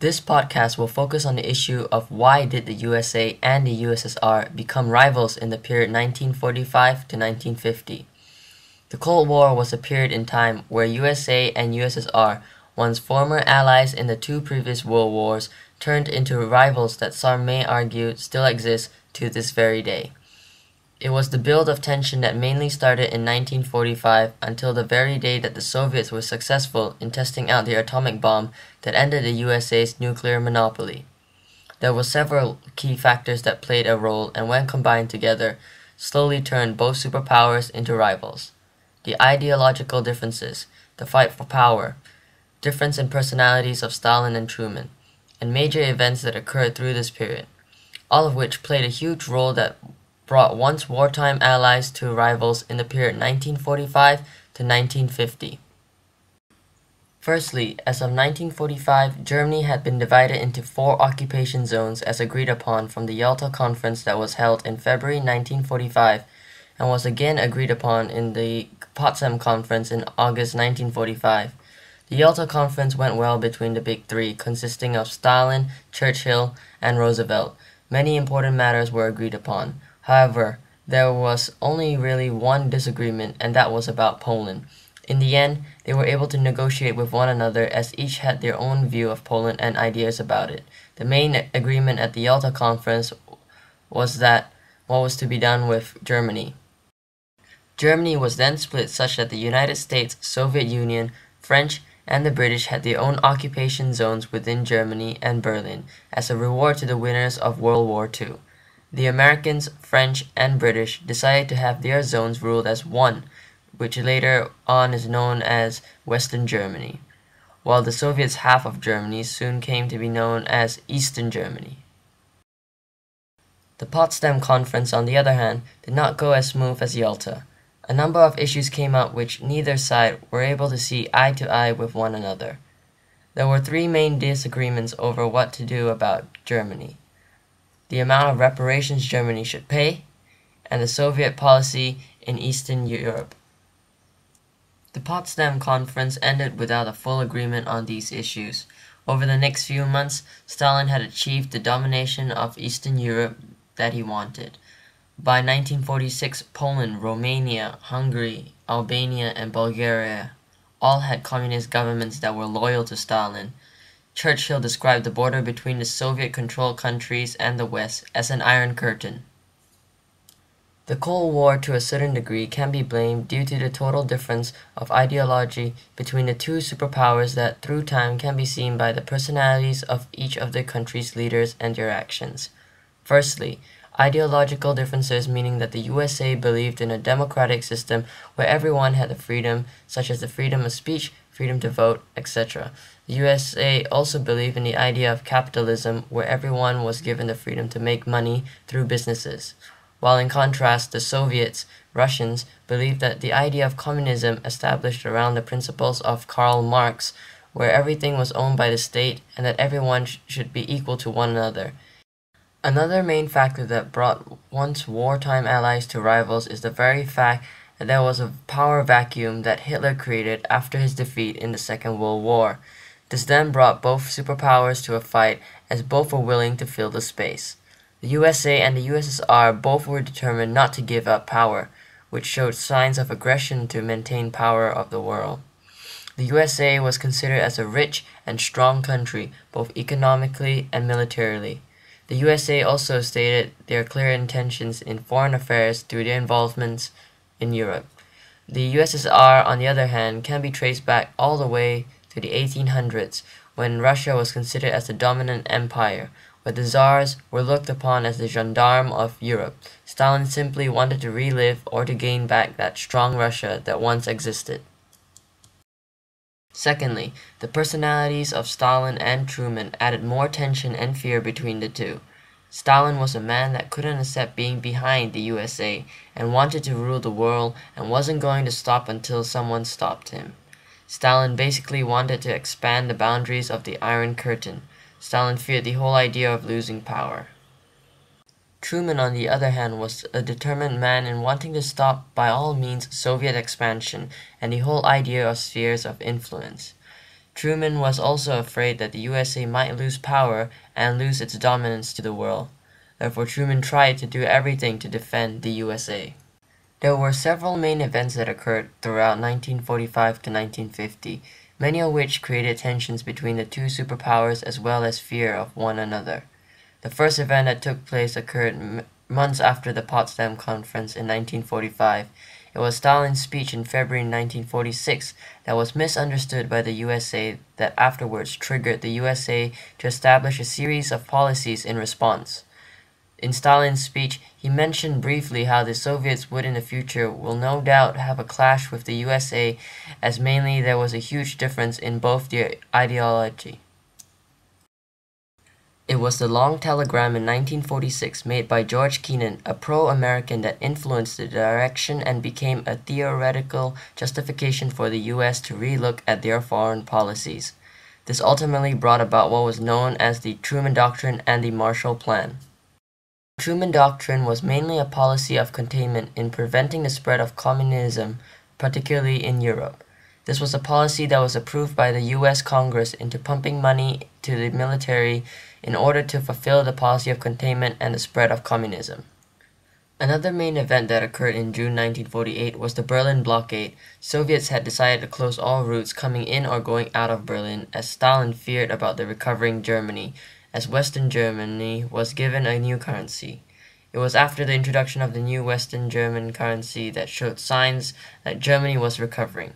This podcast will focus on the issue of why did the USA and the USSR become rivals in the period 1945 to 1950. The Cold War was a period in time where USA and USSR, once former allies in the two previous world wars, turned into rivals that some may argue still exist to this very day. It was the build of tension that mainly started in 1945 until the very day that the Soviets were successful in testing out their atomic bomb that ended the USA's nuclear monopoly. There were several key factors that played a role and when combined together, slowly turned both superpowers into rivals. The ideological differences, the fight for power, difference in personalities of Stalin and Truman, and major events that occurred through this period, all of which played a huge role that brought once wartime allies to rivals in the period 1945 to 1950. Firstly, as of 1945, Germany had been divided into 4 occupation zones as agreed upon from the Yalta Conference that was held in February 1945 and was again agreed upon in the Potsdam Conference in August 1945. The Yalta Conference went well between the big three, consisting of Stalin, Churchill, and Roosevelt. Many important matters were agreed upon. However, there was only really one disagreement, and that was about Poland. In the end, they were able to negotiate with one another as each had their own view of Poland and ideas about it. The main agreement at the Yalta Conference was that what was to be done with Germany. Germany was then split such that the United States, Soviet Union, French, and the British had their own occupation zones within Germany and Berlin as a reward to the winners of World War II. The Americans, French, and British decided to have their zones ruled as one, which later on is known as Western Germany, while the Soviets' half of Germany soon came to be known as Eastern Germany. The Potsdam Conference, on the other hand, did not go as smooth as Yalta. A number of issues came up which neither side were able to see eye to eye with one another. There were 3 main disagreements over what to do about Germany: the amount of reparations Germany should pay, and the Soviet policy in Eastern Europe. The Potsdam Conference ended without a full agreement on these issues. Over the next few months, Stalin had achieved the domination of Eastern Europe that he wanted. By 1946, Poland, Romania, Hungary, Albania, and Bulgaria all had communist governments that were loyal to Stalin. Churchill described the border between the Soviet-controlled countries and the West as an iron curtain. The Cold War, to a certain degree, can be blamed due to the total difference of ideology between the two superpowers that, through time, can be seen by the personalities of each of the country's leaders and their actions. Firstly, ideological differences, meaning that the USA believed in a democratic system where everyone had the freedom, such as the freedom of speech, freedom to vote, etc. The USA also believed in the idea of capitalism, where everyone was given the freedom to make money through businesses, while in contrast, the Soviets, Russians, believed that the idea of communism established around the principles of Karl Marx, where everything was owned by the state and that everyone should be equal to one another. Another main factor that brought once wartime allies to rivals is the very fact that there was a power vacuum that Hitler created after his defeat in the Second World War. This then brought both superpowers to a fight as both were willing to fill the space. The USA and the USSR both were determined not to give up power, which showed signs of aggression to maintain power of the world. The USA was considered as a rich and strong country, both economically and militarily. The USA also stated their clear intentions in foreign affairs through their involvements in Europe. The USSR, on the other hand, can be traced back all the way to the 1800s, when Russia was considered as the dominant empire, where the Tsars were looked upon as the gendarme of Europe. Stalin simply wanted to relive or to gain back that strong Russia that once existed. Secondly, the personalities of Stalin and Truman added more tension and fear between the two. Stalin was a man that couldn't accept being behind the USA and wanted to rule the world and wasn't going to stop until someone stopped him. Stalin basically wanted to expand the boundaries of the Iron Curtain. Stalin feared the whole idea of losing power. Truman, on the other hand, was a determined man in wanting to stop by all means Soviet expansion and the whole idea of spheres of influence. Truman was also afraid that the USA might lose power and lose its dominance to the world. Therefore, Truman tried to do everything to defend the USA. There were several main events that occurred throughout 1945 to 1950, many of which created tensions between the two superpowers as well as fear of one another. The first event that took place occurred months after the Potsdam Conference in 1945. It was Stalin's speech in February 1946 that was misunderstood by the USA that afterwards triggered the USA to establish a series of policies in response. In Stalin's speech, he mentioned briefly how the Soviets would in the future will no doubt have a clash with the USA, as mainly there was a huge difference in both their ideology. It was the long telegram in 1946 made by George Kennan, a pro-American, that influenced the direction and became a theoretical justification for the US to relook at their foreign policies. This ultimately brought about what was known as the Truman Doctrine and the Marshall Plan. The Truman Doctrine was mainly a policy of containment in preventing the spread of communism, particularly in Europe. This was a policy that was approved by the US Congress into pumping money to the military in order to fulfill the policy of containment and the spread of communism. Another main event that occurred in June 1948 was the Berlin blockade. Soviets had decided to close all routes coming in or going out of Berlin, as Stalin feared about the recovering Germany, as Western Germany was given a new currency. It was after the introduction of the new Western German currency that showed signs that Germany was recovering.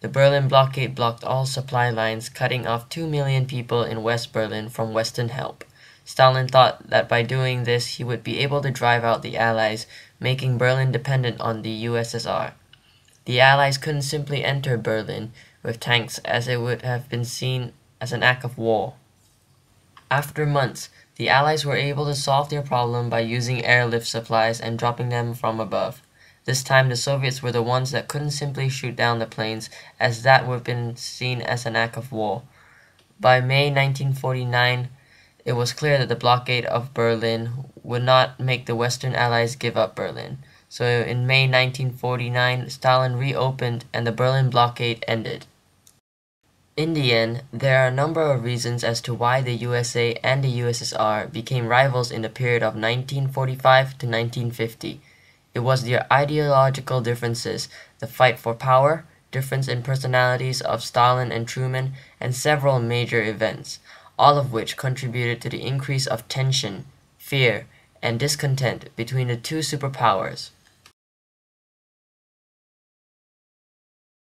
The Berlin blockade blocked all supply lines, cutting off 2 million people in West Berlin from Western help. Stalin thought that by doing this he would be able to drive out the Allies, making Berlin dependent on the USSR. The Allies couldn't simply enter Berlin with tanks, as it would have been seen as an act of war. After months, the Allies were able to solve their problem by using airlift supplies and dropping them from above. This time the Soviets were the ones that couldn't simply shoot down the planes, as that would have been seen as an act of war. By May 1949, it was clear that the blockade of Berlin would not make the Western Allies give up Berlin. So in May 1949, Stalin reopened and the Berlin blockade ended. In the end, there are a number of reasons as to why the USA and the USSR became rivals in the period of 1945 to 1950. It was their ideological differences, the fight for power, difference in personalities of Stalin and Truman, and several major events, all of which contributed to the increase of tension, fear, and discontent between the two superpowers.